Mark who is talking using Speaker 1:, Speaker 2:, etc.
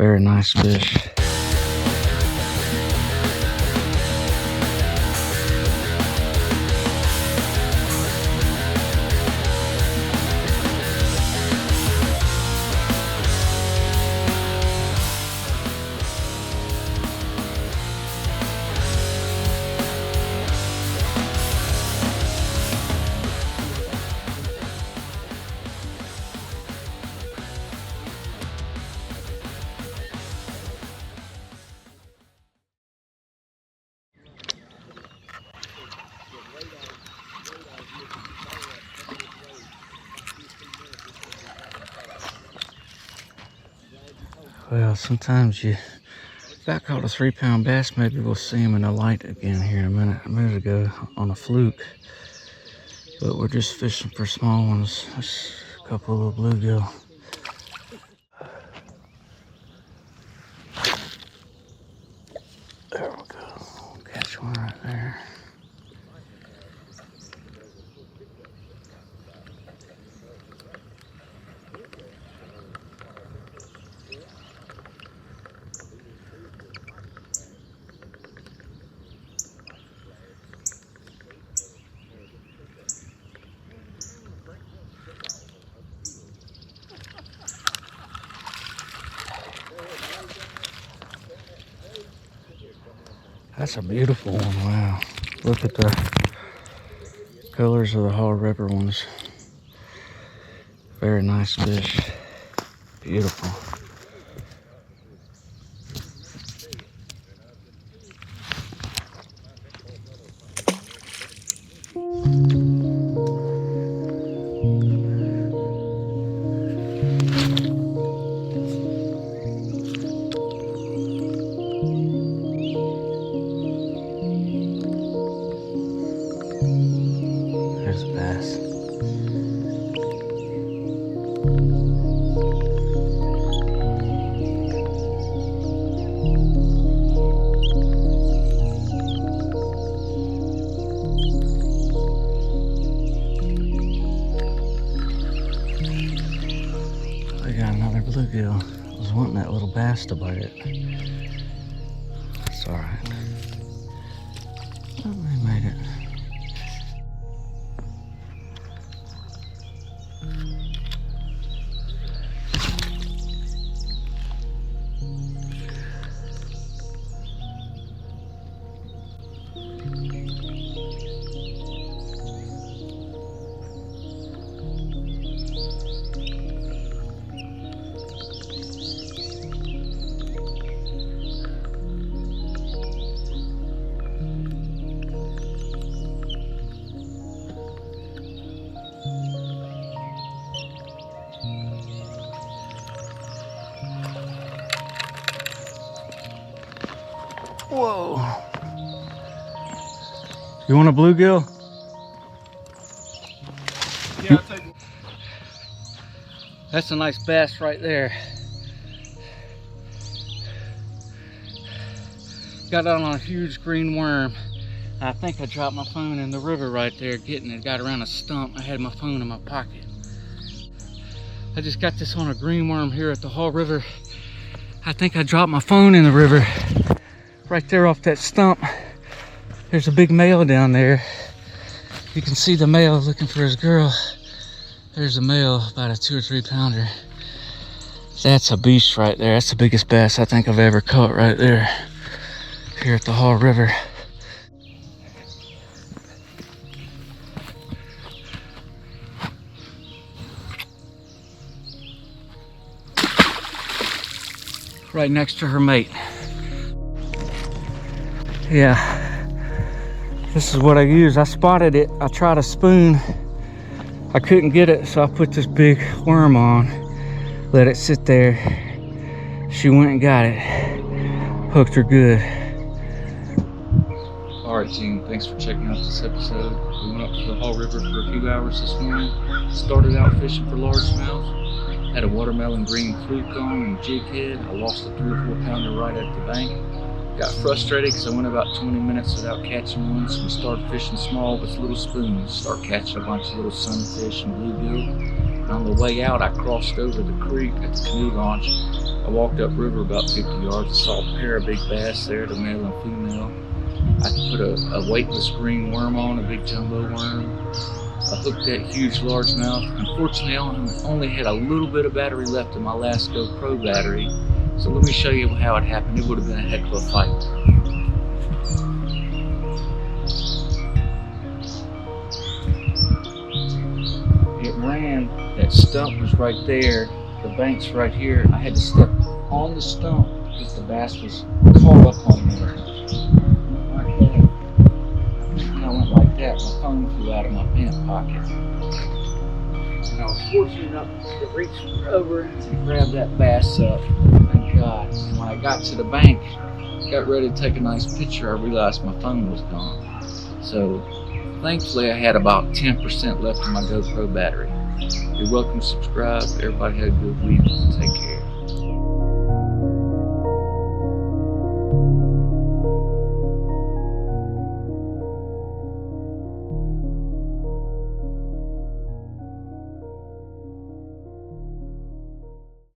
Speaker 1: Very nice fish. Well, sometimes if I caught a 3-pound bass, maybe we'll see him in the light again here in a minute. A minute ago on a fluke. But we're just fishing for small ones. Just a couple of little bluegill. There we go. Catch one right there. That's a beautiful one. Wow. Look at the colors of the Haw River ones. Very nice fish. Beautiful. There's a bass. We got another bluegill. I was wanting that little bass to bite it. It's all right. Oh, we made it. Whoa. You want a bluegill?
Speaker 2: Yeah, I'll take one.
Speaker 1: That's a nice bass right there. Got on a huge green worm. I think I dropped my phone in the river right there getting it. Got around a stump. I had my phone in my pocket. I just got this on a green worm here at the Haw River. I think I dropped my phone in the river. Right there off that stump, there's a big male down there. You can see the male looking for his girl. There's a male, about a 2 or 3 pounder. That's a beast right there. That's the biggest bass I think I've ever caught right there, here at the Haw River. Right next to her mate. Yeah, this is what I use. I spotted it. I tried a spoon. I couldn't get it, so I put this big worm on, let it sit there. She went and got it. Hooked her good. Alright team, thanks for checking out this episode. We went up to the Haw River for a few hours this morning. Started out fishing for largemouth. Had a watermelon green fluke on and jig head. I lost a 3 or 4 pounder right at the bank. Got frustrated because I went about 20 minutes without catching one, so we started fishing small with little spoons. Start catching a bunch of little sunfish and bluegill. On the way out, I crossed over the creek at the canoe launch. I walked upriver about 50 yards and saw a pair of big bass there, the male and female. I put a weightless green worm on, a big jumbo worm. I hooked that huge largemouth. Unfortunately, I only had a little bit of battery left in my last GoPro battery. So let me show you how it happened. It would have been a heck of a fight. It ran, that stump was right there, the bank's right here. I had to step on the stump because the bass was caught up on there. Like that. When I went like that, my phone flew out of my pant pocket. And I was fortunate enough to reach over and grab that bass up. Thank God. And when I got to the bank, got ready to take a nice picture, I realized my phone was gone. So thankfully I had about 10% left in my GoPro battery. You're welcome to subscribe. Everybody have a good week. Take care.